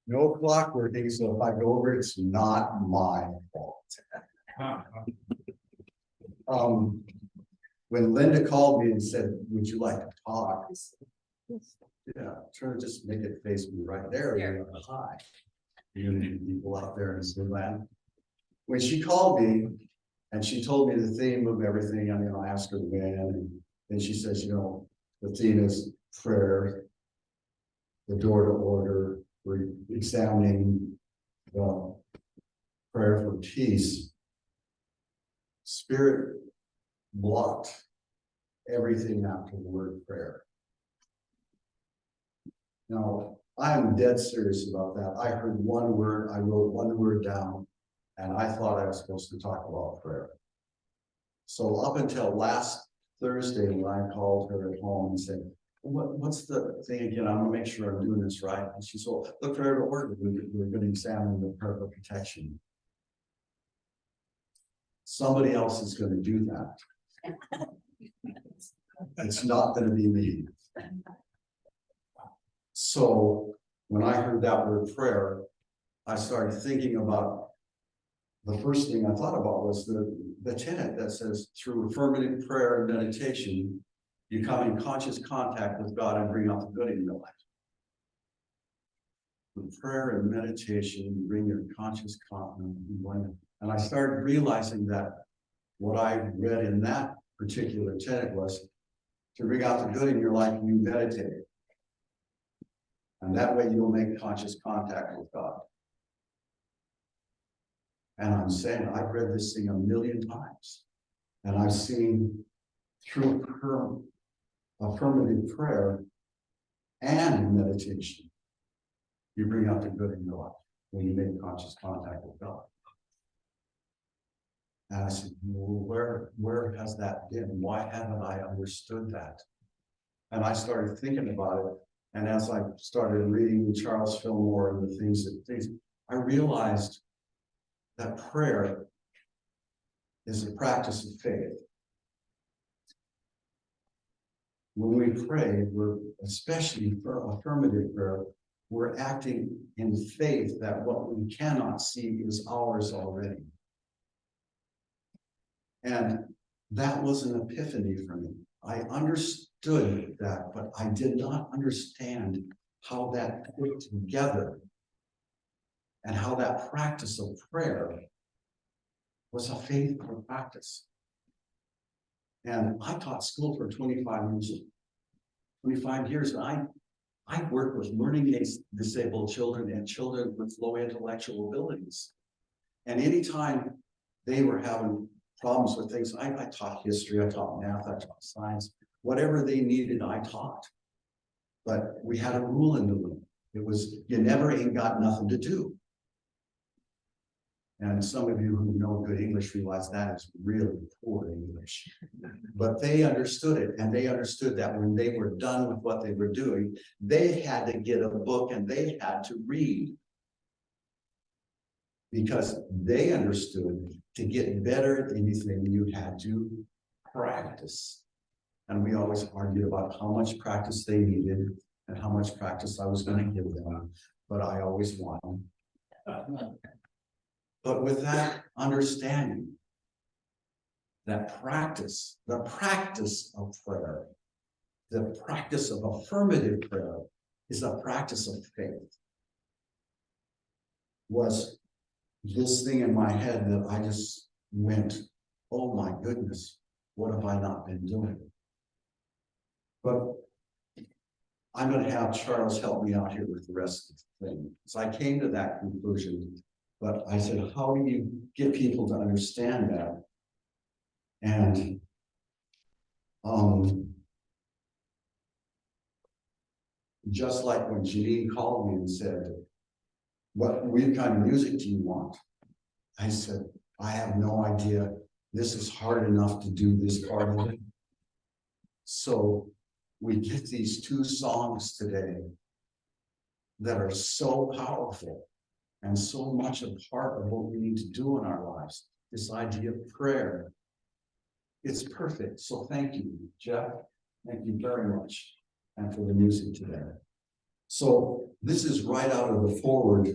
no clock working, so if I go over, it's not my fault. When Linda called me and said, would you like to talk? Yeah, trying to just make it face me right there. Here. Hi. Unity people out there in Missoula. When she called me and she told me the theme of everything, I mean, I asked her when, and then she says, you know, the theme is prayer, the door to order, we're examining the prayer for peace. Spirit blocked everything after the word prayer. Now, I'm dead serious about that. I heard one word, I wrote one word down, and I thought I was supposed to talk about prayer. So up until last Thursday, when I called her at home and said, what's the thing again? I'm gonna make sure I'm doing this right. And she said, well, the prayer to order, we're gonna examine the prayer for protection. Somebody else is gonna do that. It's not gonna be me. So when I heard that word prayer, I started thinking about the first thing I thought about was the tenet that says through affirmative prayer and meditation, you come in conscious contact with God and bring out the good in your life. With prayer and meditation, you bring your conscious contact. And I started realizing that what I read in that particular tenet was to bring out the good in your life, you meditate. And that way you'll make conscious contact with God. And I'm saying, I've read this thing 1,000,000 times. And I've seen through affirmative prayer and meditation, you bring out the good in your life when you make conscious contact with God. And I said, well, where has that been? Why haven't I understood that? And I started thinking about it. And as I started reading Charles Fillmore and the things, I realized that prayer is a practice of faith. When we pray, we're, especially for affirmative prayer, we're acting in faith that what we cannot see is ours already. And that was an epiphany for me. I understood that, but I did not understand how that put together and how that practice of prayer was a faithful practice. And I taught school for 25 years, and I worked with learning disabled children and children with low intellectual abilities. And anytime they were having problems with things, I taught history, I taught math, I taught science, whatever they needed, I taught. But we had a rule in the room. It was, you never ain't got nothing to do. And some of you who know good English realize that is really poor English. But they understood it, and they understood that when they were done with what they were doing, they had to get a book and they had to read. Because they understood to get better at anything, you had to practice. And we always argued about how much practice they needed and how much practice I was going to give them, but I always won. But with that understanding, that practice, the practice of prayer, the practice of affirmative prayer is a practice of faith, was this thing in my head that I just went, oh my goodness, what have I not been doing? But I'm going to have Charles help me out here with the rest of the thing. So I came to that conclusion, but I said, how do you get people to understand that? And just like when Janine called me and said, what kind of music do you want? I said, I have no idea. This is hard enough to do this part of it. So we get these 2 songs today that are so powerful and so much a part of what we need to do in our lives. This idea of prayer. It's perfect. So thank you, Jeff. Thank you very much. And for the music today. So This is right out of the foreword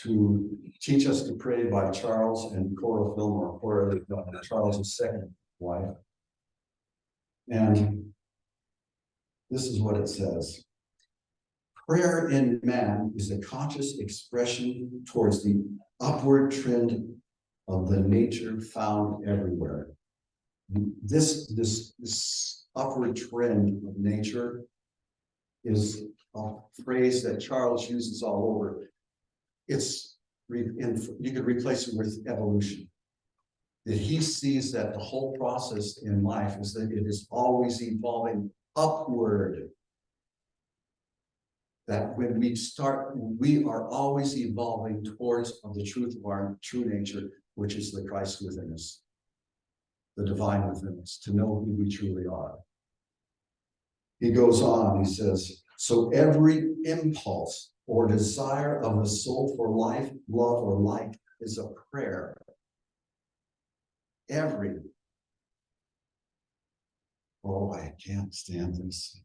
to Teach Us to Pray by Charles and Cora Fillmore, Charles's second wife. And this is what it says. Prayer in man is a conscious expression towards the upward trend of the nature found everywhere. This upward trend of nature is a phrase that Charles uses all over. You could replace it with evolution. That he sees that the whole process in life is that it is always evolving upward. That when we are always evolving towards the truth of our true nature, which is the Christ within us, the divine within us, to know who we truly are. He goes on, he says, so every impulse or desire of the soul for life, love, or light is a prayer. I can't stand this.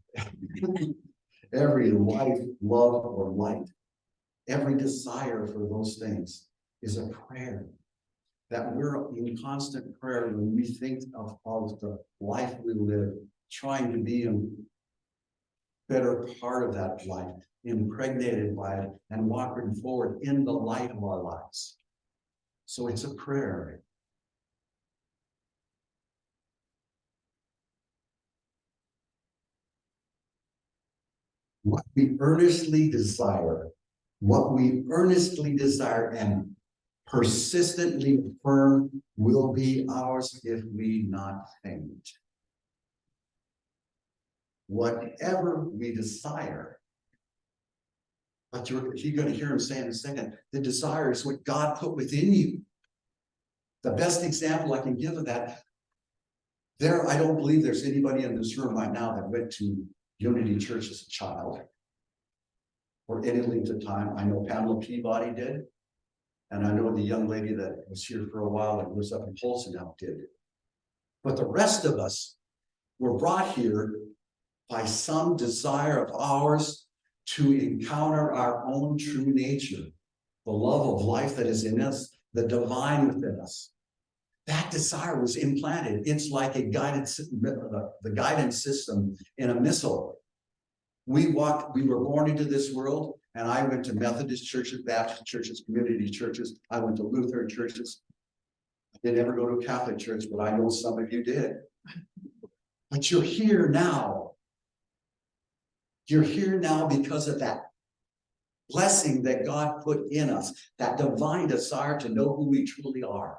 Every life, love, or light, every desire for those things is a prayer. That we're in constant prayer when we think of the life we live, trying to be a better part of that life, impregnated by it, and walking forward in the light of our lives. So it's a prayer. What we earnestly desire and persistently affirm will be ours if we not faint. Whatever we desire, but you're going to hear him say in a second, the desire is what God put within you. The best example I can give of that, I don't believe there's anybody in this room right now that went to Unity Church as a child or any length of time. I know Pamela Peabody did. And I know the young lady that was here for a while and lives up in Polson now did. But the rest of us were brought here by some desire of ours to encounter our own true nature, the love of life that is in us, the divine within us. That desire was implanted. It's like the guidance system in a missile. We were born into this world, and I went to Methodist churches, Baptist churches, community churches. I went to Lutheran churches. I didn't ever go to a Catholic church, but I know some of you did. But you're here now. You're here now because of that blessing that God put in us, that divine desire to know who we truly are.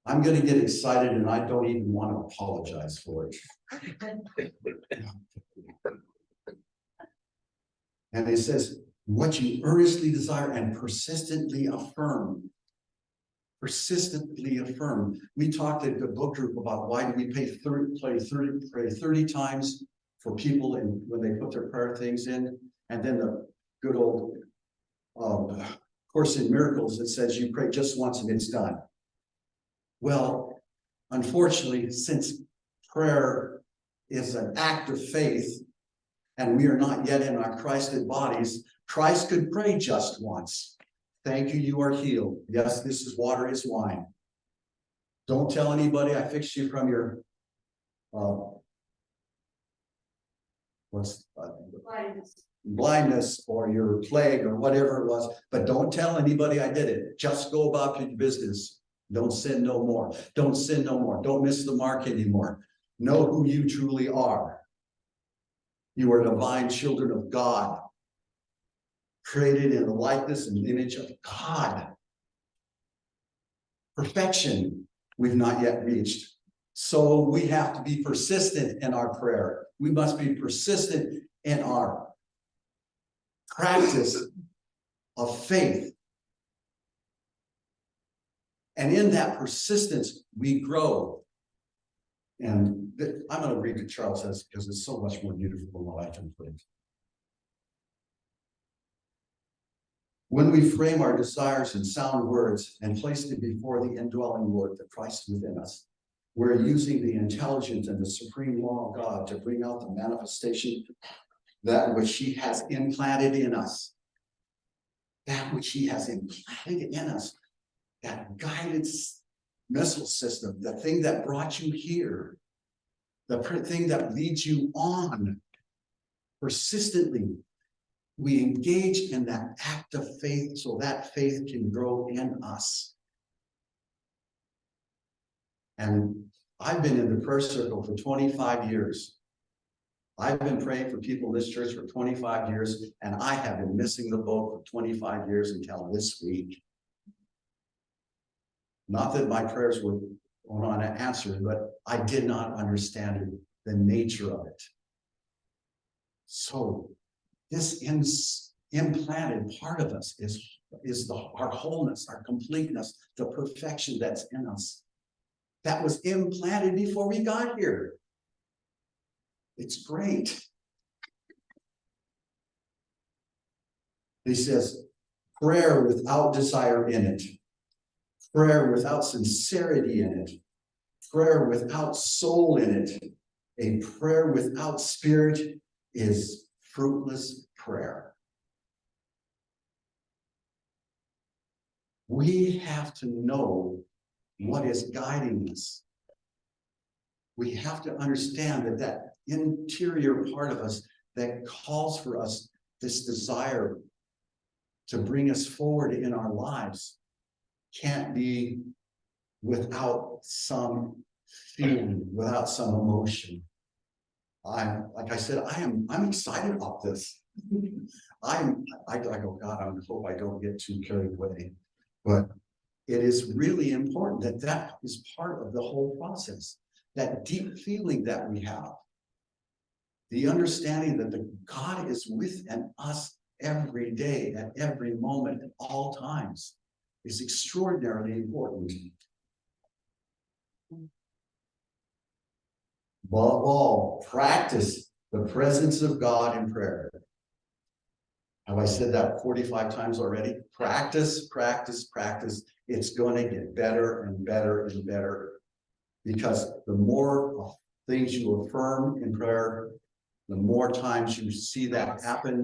I'm going to get excited, and I don't even want to apologize for it. And it says, what you earnestly desire and persistently affirm. Persistently affirm. We talked at the book group about why do we pray 30 times for people when they put their prayer things in, and then the good old Course in Miracles that says you pray just once and it's done. Well, unfortunately, since prayer is an act of faith, and we are not yet in our Christed bodies, Christ could pray just once. Thank you, you are healed. Yes, this is water, is wine. Don't tell anybody I fixed you from your blindness or your plague or whatever it was, but don't tell anybody I did it. Just go about your business. Don't sin no more. Don't sin no more. Don't miss the mark anymore. Know who you truly are. You are divine children of God, created in the likeness and image of God. Perfection we've not yet reached. So we have to be persistent in our prayer. We must be persistent in our practice of faith. And in that persistence, we grow. And I'm going to read what Charles says because it's so much more beautiful than what I can put. When we frame our desires in sound words and place them before the indwelling Lord, the Christ within us, we're using the intelligence and the supreme law of God to bring out the manifestation that which he has implanted in us. That which he has implanted in us. That guided missile system, the thing that brought you here, the thing that leads you on persistently. We engage in that act of faith so that faith can grow in us. And I've been in the prayer circle for 25 years. I've been praying for people in this church for 25 years, and I have been missing the boat for 25 years until this week. Not that my prayers were unanswered, but I did not understand the nature of it. So this implanted part of us is our wholeness, our completeness, the perfection that's in us. That was implanted before we got here. It's great. He says, prayer without desire in it, prayer without sincerity in it, prayer without soul in it, a prayer without spirit is fruitless prayer. We have to know what is guiding us. We have to understand that that interior part of us that calls for us this desire to bring us forward in our lives can't be without some feeling, without some emotion. Like I said, I'm excited about this. I go, God, I hope I don't get too carried away. But it is really important that that is part of the whole process. That deep feeling that we have. The understanding that the God is within us every day, at every moment, at all times, is extraordinarily important. Above all, practice the presence of God in prayer. Have I said that 45 times already? Practice, practice, practice. It's going to get better and better and better. Because the more things you affirm in prayer, the more times you see that happen.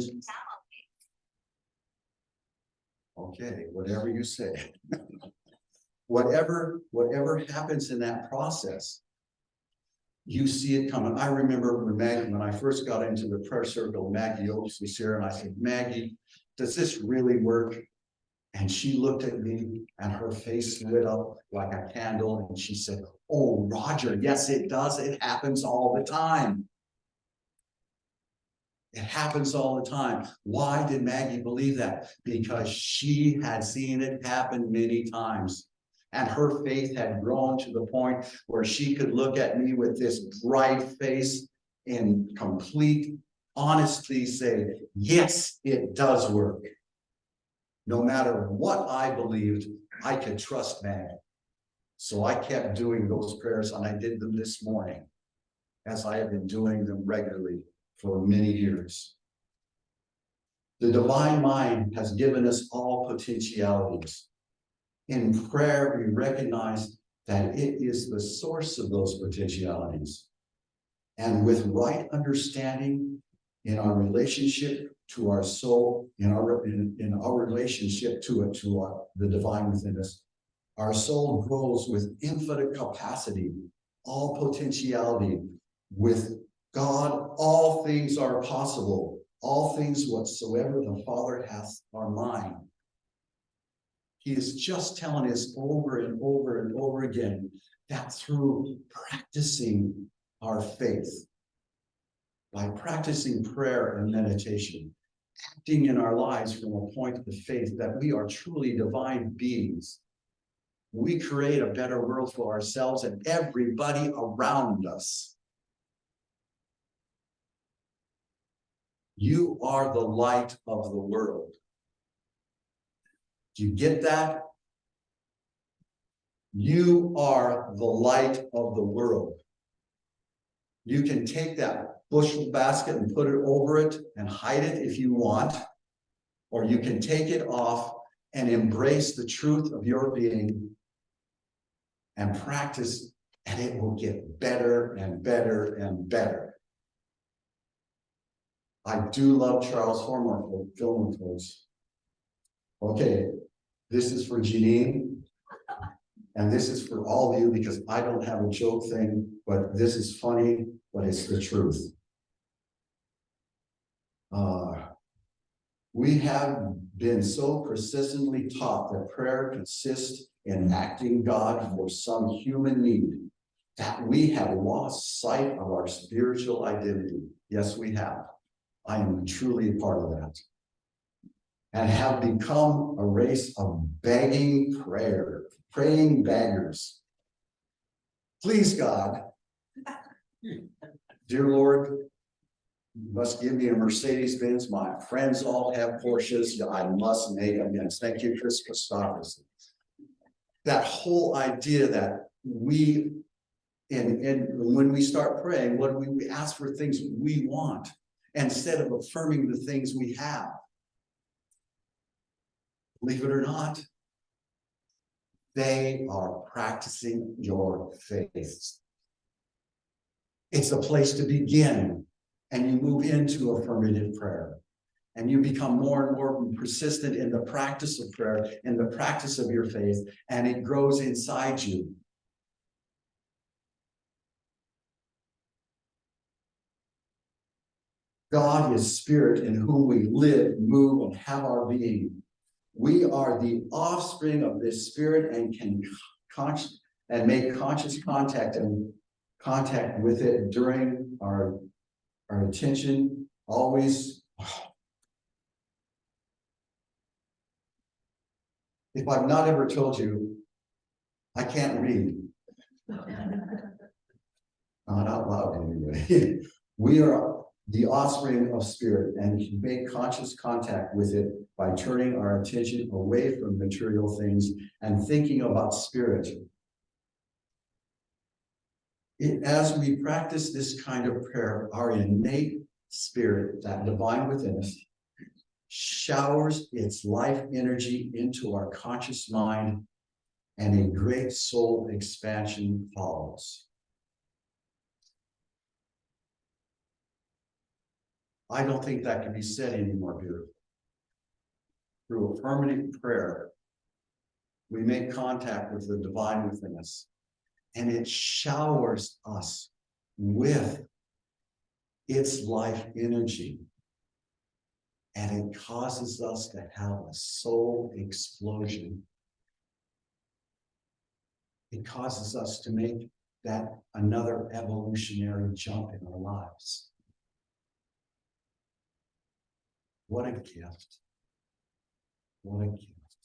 Okay, whatever you say. whatever happens in that process, you see it coming. I remember when I first got into the prayer circle, Maggie Oaks was here, and I said, Maggie, does this really work? And she looked at me and her face lit up like a candle. And she said, oh, Roger, yes, it does. It happens all the time. It happens all the time. Why did Maggie believe that? Because she had seen it happen many times. And her faith had grown to the point where she could look at me with this bright face and complete honesty say, yes, it does work. No matter what I believed, I could trust Maggie. So I kept doing those prayers, and I did them this morning, as I have been doing them regularly for many years. The divine mind has given us all potentialities. In prayer, we recognize that it is the source of those potentialities. And with right understanding in our relationship to our soul, in our relationship to the divine within us, our soul grows with infinite capacity, all potentiality. With God, all things are possible. All things whatsoever the Father hath are mine. He is just telling us over and over and over again that through practicing our faith, by practicing prayer and meditation, acting in our lives from a point of faith that we are truly divine beings, we create a better world for ourselves and everybody around us. You are the light of the world. Do you get that? You are the light of the world. You can take that bushel basket and put it over it and hide it if you want, or you can take it off and embrace the truth of your being and practice, and it will get better and better and better. I do love Charles Fillmore quotes. Okay, this is for Janine, and this is for all of you because I don't have a joke thing, but this is funny, but it's the truth. We have been so persistently taught that prayer consists in asking God for some human need that we have lost sight of our spiritual identity. Yes, we have. I am truly a part of that. And have become a race of begging praying beggars. Please, God, dear Lord, you must give me a Mercedes-Benz. My friends all have Porsches. I must make amends. Thank you, Chris Christopherson. That whole idea that we, and when we start praying, what we ask for things we want instead of affirming the things we have. Believe it or not, they are practicing your faith. It's a place to begin, and you move into affirmative prayer. And you become more and more persistent in the practice of prayer, in the practice of your faith, and it grows inside you. God is spirit in whom we live, move, and have our being. We are the offspring of this spirit and can make conscious contact with it during our attention, always. If I've not ever told you, I can't read. Not out loud anyway. We are the offspring of spirit and can make conscious contact with it by turning our attention away from material things and thinking about spirit. As we practice this kind of prayer, our innate spirit, that divine within us, showers its life energy into our conscious mind, and a great soul expansion follows. I don't think that can be said any more beautifully. Through affirmative prayer, we make contact with the divine within us, and it showers us with its life energy. And it causes us to have a soul explosion. It causes us to make that another evolutionary jump in our lives. What a gift. What a gift.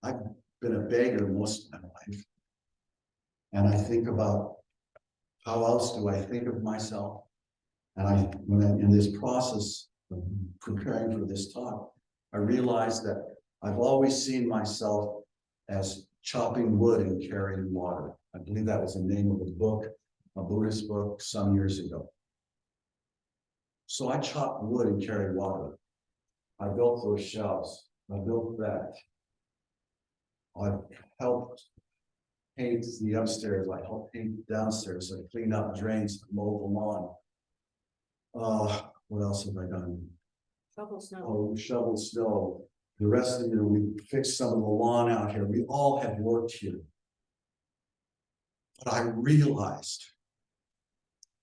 I've been a beggar most of my life. And I think about how else do I think of myself? And when I'm in this process of preparing for this talk, I realized that I've always seen myself as chopping wood and carrying water. I believe that was the name of a book, a Buddhist book some years ago. So I chopped wood and carried water. I built those shelves. I built that. I helped paint the upstairs. I helped paint downstairs. I cleaned up drains, mowed the lawn. What else have I done? Shovel snow. Oh, shovel snow. The rest of we fixed some of the lawn out here. We all have worked here. But I realized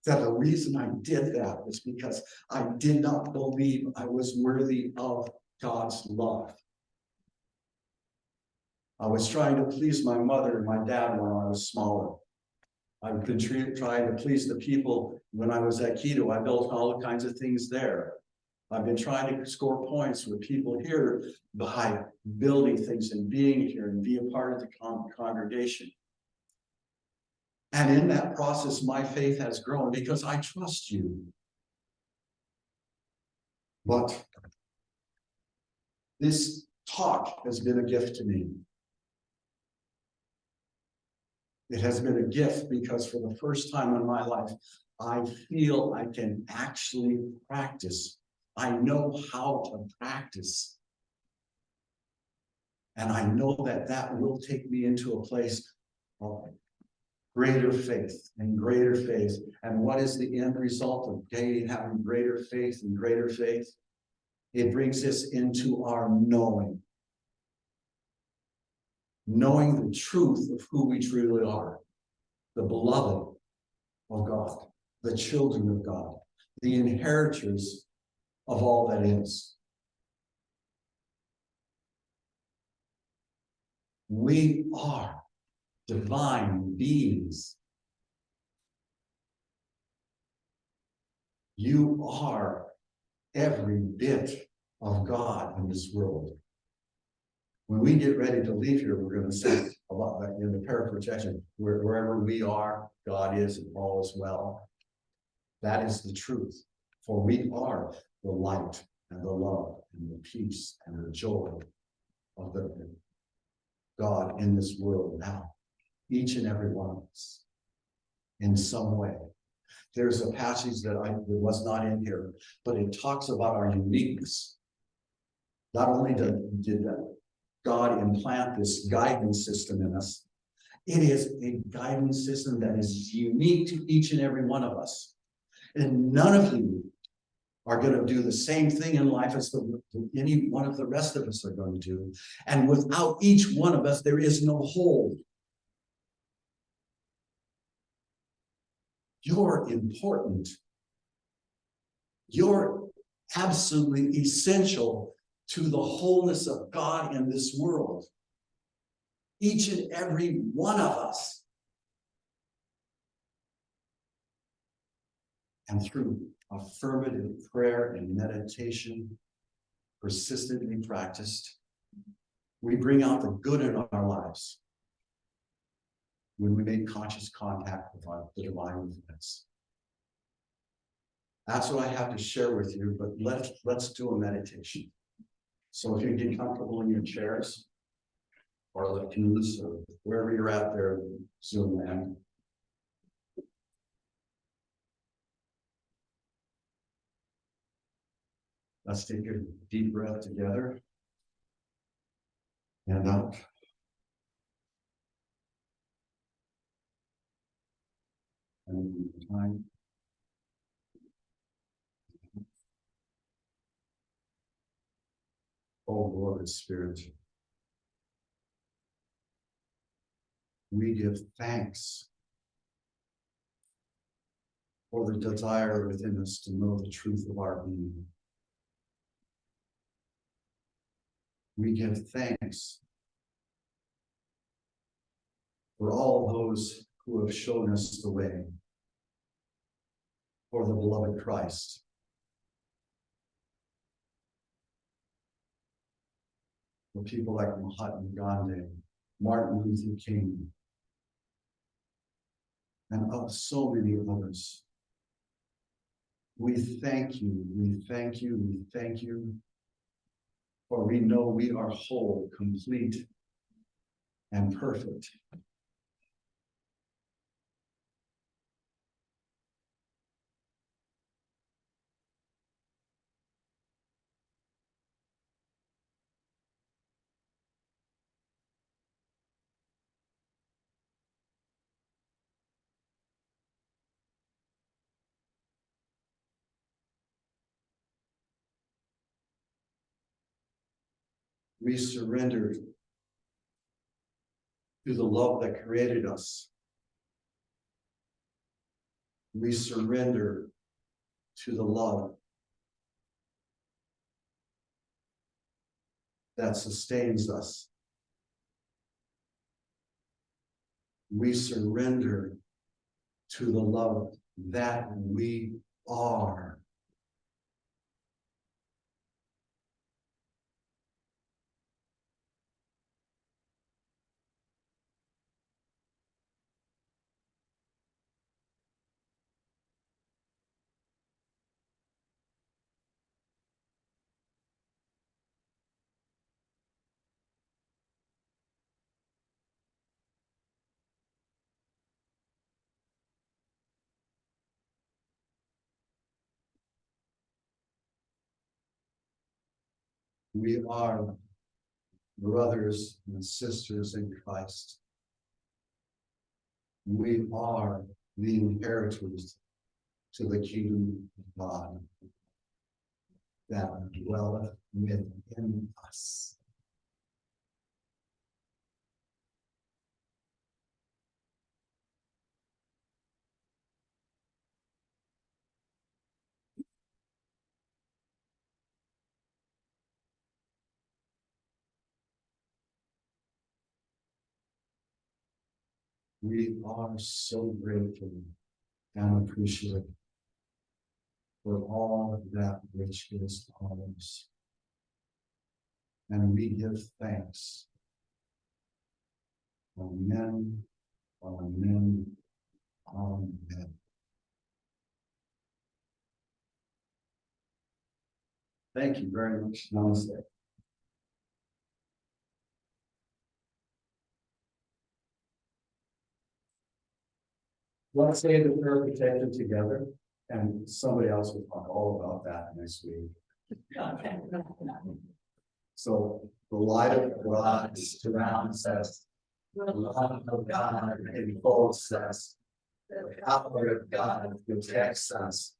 that the reason I did that was because I did not believe I was worthy of God's love. I was trying to please my mother and my dad when I was smaller. I've been trying to please the people when I was at Quito. I built all kinds of things there. I've been trying to score points with people here by building things and being here and be a part of the congregation. And in that process, my faith has grown because I trust you. But this talk has been a gift to me. It has been a gift because for the first time in my life, I feel I can actually practice. I know how to practice. And I know that that will take me into a place of Greater faith and greater faith. And what is the end result of having greater faith and greater faith? It brings us into our knowing. Knowing the truth of who we truly are. The beloved of God. The children of God. The inheritors of all that is. We are divine beings. You are every bit of God in this world. When we get ready to leave here, we're going to say a lot in the prayer of protection, wherever we are, God is and all is well. That is the truth. For we are the light and the love and the peace and the joy of the God in this world now. Each and every one of us in some way. There's a passage that was not in here, but it talks about our uniqueness. Not only did God implant this guidance system in us, it is a guidance system that is unique to each and every one of us. And none of you are going to do the same thing in life as any one of the rest of us are going to do. And without each one of us, there is no whole. You're important. You're absolutely essential to the wholeness of God in this world. Each and every one of us. And through affirmative prayer and meditation, persistently practiced, we bring out the good in our lives when we make conscious contact with the divine within us. That's what I have to share with you, but let's do a meditation. So if you get comfortable in your chairs or the pews or wherever you're at there, Zoom land. Let's take a deep breath together and out. And time. Oh, Lord Spirit, we give thanks for the desire within us to know the truth of our being. We give thanks for all those who have shown us the way, for the beloved Christ. For people like Mahatma Gandhi, Martin Luther King, and of so many others. We thank you, we thank you, we thank you, for we know we are whole, complete, and perfect. We surrender to the love that created us. We surrender to the love that sustains us. We surrender to the love that we are. We are brothers and sisters in Christ. We are the inheritors to the kingdom of God that dwelleth within us. We are so grateful and appreciative for all that which is ours. And we give thanks. Amen. Amen. Amen. Thank you very much. Namaste. Let's say the prayer protection together, and somebody else will talk all about that next week. So the light of God surrounds us. The love of God enfolds us. The power of God protects us.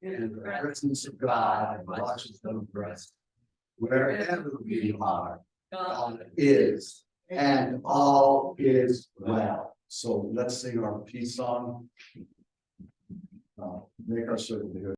And the presence of God watches over us. Wherever we are, God is, and all is well. So let's sing our peace song. Make our circle here.